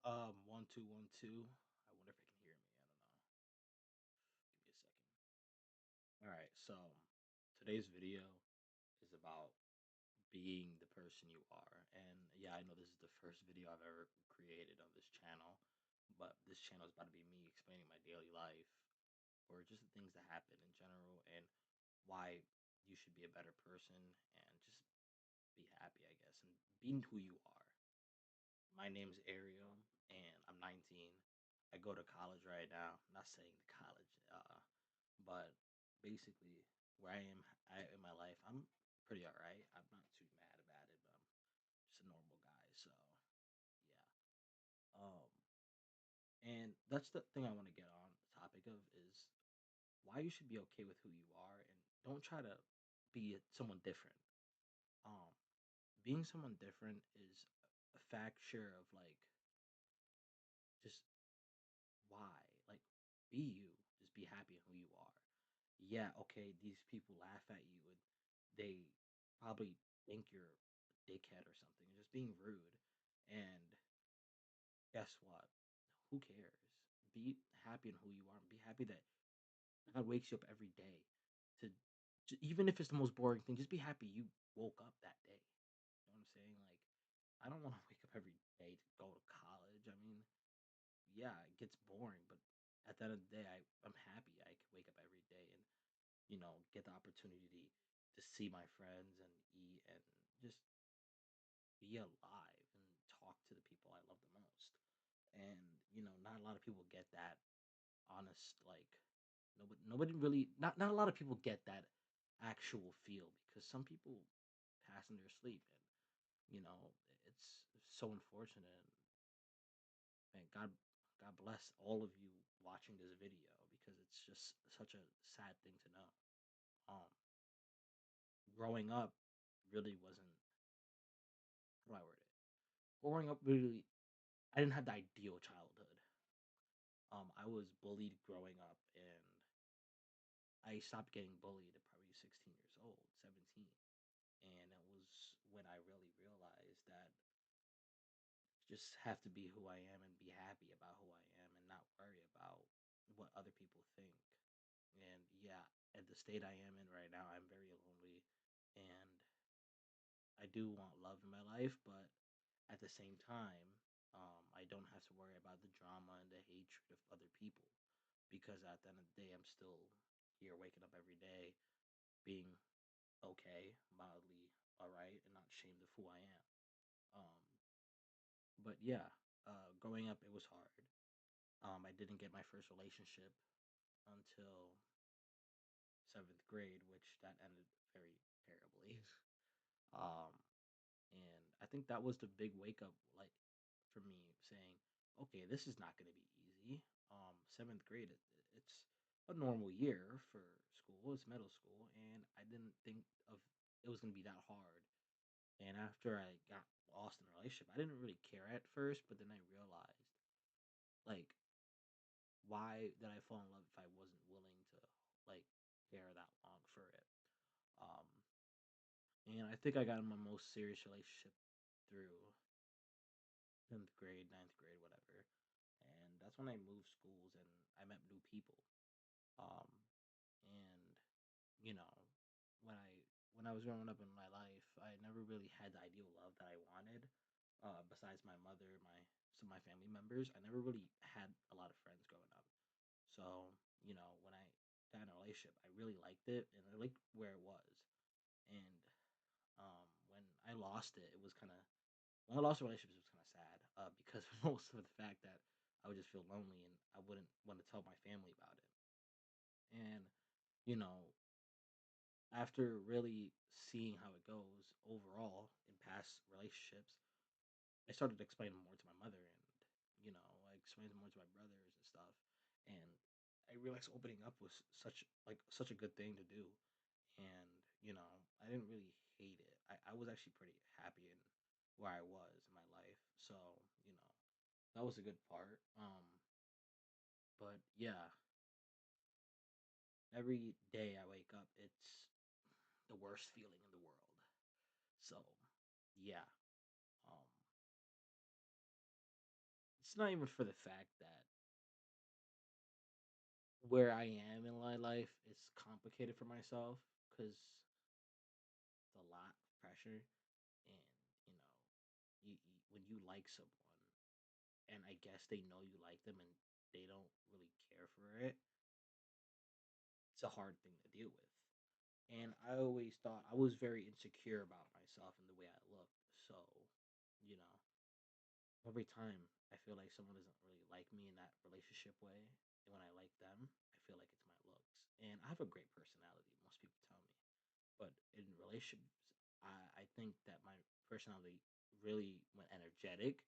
One, two, 1, 2. I wonder if it can hear me. I don't know. Give me a second. All right. So today's video is about being the person you are. And yeah, I know this is the first video I've ever created on this channel, but this channel is about to be me explaining my daily life or just the things that happen in general and why you should be a better person and just be happy, I guess, and being who you are. My name's Ariel, and I'm 19. I go to college right now. I'm not saying the college, but basically where in my life, I'm pretty alright. I'm not too mad about it, but I'm just a normal guy. So yeah, and that's the thing I want to get on the topic of is why you should be okay with who you are and don't try to be someone different. Um, being someone different is a factor of like just why? Like, be you. Just be happy in who you are. Yeah, okay, these people laugh at you and they probably think you're a dickhead or something, just being rude. And guess what? Who cares? Be happy in who you are. Be happy that God wakes you up every day even if it's the most boring thing, just be happy you woke up that day. You know what I'm saying? Like, I don't want to wake up every day to go to college. I mean, yeah, it gets boring, but at the end of the day, I'm happy I can wake up every day and, get the opportunity to see my friends and eat and just be alive and talk to the people I love the most. And, not a lot of people get that honest, like, nobody really, not a lot of people get that actual feel because some people pass in their sleep and, it's so unfortunate. Man, God bless all of you watching this video because it's just such a sad thing to know. Um, growing up really wasn't how do I word it? Growing up really, I didn't have the ideal childhood. I was bullied growing up, and I stopped getting bullied at probably 16 years old, 17, and it was when I really realized that just have to be who I am and be happy about who I am and not worry about what other people think. And yeah, at the state I am in right now, I'm very lonely and I do want love in my life, but at the same time, I don't have to worry about the drama and the hatred of other people because at the end of the day, I'm still here waking up every day, being okay, mildly all right, and not ashamed of who I am. Um, but yeah, growing up, it was hard. I didn't get my first relationship until seventh grade, which that ended very terribly. Um, and I think that was the big wake up, like for me, saying, okay, this is not going to be easy. Seventh grade, it's a normal year for school. It's middle school, and I didn't think of it was going to be that hard. And after I got lost in a relationship, I didn't really care at first, but then I realized, like, why did I fall in love if I wasn't willing to like care that long for it? Um, and I think I got in my most serious relationship through 10th grade, ninth grade, whatever. And that's when I moved schools and I met new people. Um, and you know, when I when I was growing up in my life, I never really had the ideal love that I wanted. Besides my mother, my family members, I never really had a lot of friends growing up. So, when I got in a relationship, I really liked it and I liked where it was. And when I lost it, it was kind of when I lost relationships, it was kind of sad because most of the fact that I would just feel lonely and I wouldn't want to tell my family about it. And you know, after really seeing how it goes overall in past relationships, I started explaining more to my mother and I explained more to my brothers and stuff. And I realized opening up was such a good thing to do. And, I didn't really hate it. I was actually pretty happy in where I was in my life. So, you know, that was a good part. But yeah, every day I wake up, it's the worst feeling in the world. So, yeah. Um, it's not even for the fact that where I am in my life is complicated for myself because it's a lot of pressure, and you know, when you like someone, and I guess they know you like them, and they don't really care for it, it's a hard thing to deal with. And I always thought I was very insecure about myself and the way I looked. So, you know, every time I feel like someone doesn't really like me in that relationship way, and when I like them, I feel like it's my looks. And I have a great personality, most people tell me. But in relationships, I think that my personality really went energetic,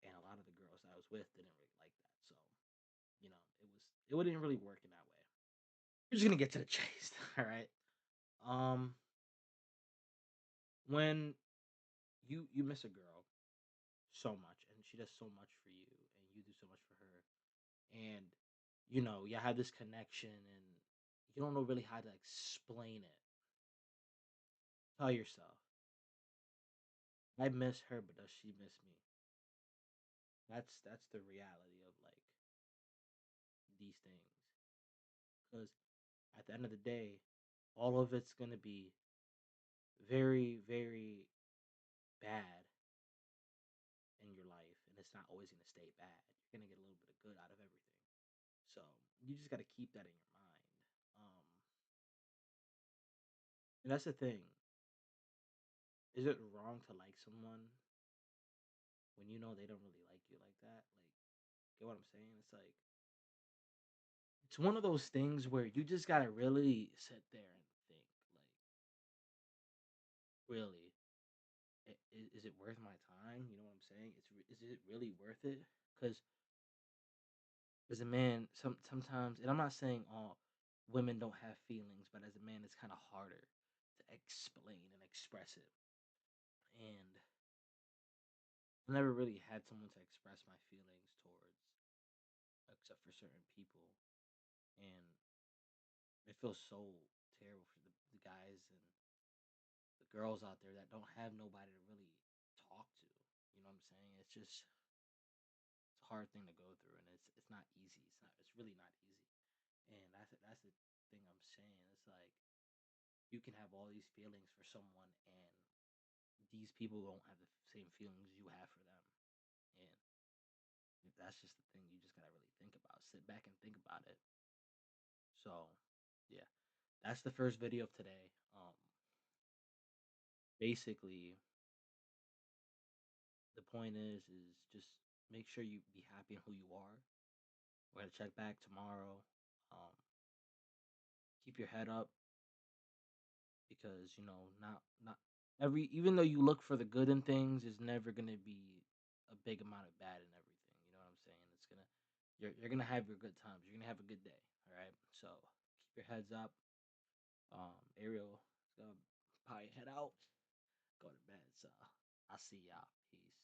and a lot of the girls I was with didn't really like that. So, it wouldn't really work in that way. We're just gonna get to the chase, all right? Um, when you miss a girl so much, and she does so much for you, and you do so much for her, and you have this connection, and you don't know really how to explain it. Tell yourself, I miss her, but does she miss me? That's the reality of like these things. Because at the end of the day, all of it's gonna be very, very bad in your life, and it's not always gonna stay bad. You're gonna get a little bit of good out of everything. So you just gotta keep that in your mind. And that's the thing. Is it wrong to like someone when you know they don't really like you like that? Like, get what I'm saying? It's like it's one of those things where you just gotta really sit there and think, like, really, is it worth my time? You know what I'm saying? Is it really worth it? Because as a man, sometimes, and I'm not saying all women don't have feelings, but as a man, it's kind of harder to explain and express it. And I never really had someone to express my feelings towards, except for certain people. And it feels so terrible for the guys and the girls out there that don't have nobody to really talk to. You know what I'm saying? It's a hard thing to go through, and it's not easy. It's really not easy. And that's the thing I'm saying. It's like you can have all these feelings for someone, and these people don't have the same feelings you have for them. And that's just the thing you just gotta really think about. Sit back and think about it. So, yeah, that's the first video of today. Basically, the point is just make sure you be happy in who you are. We're gonna check back tomorrow. Um, keep your head up because not every even though you look for the good in things, is never gonna be a big amount of bad in everything. You know what I'm saying? You're gonna have your good times. You're gonna have a good day. All right. So keep your heads up. Ariel is gonna probably head out, go to bed. So I'll see y'all. Peace.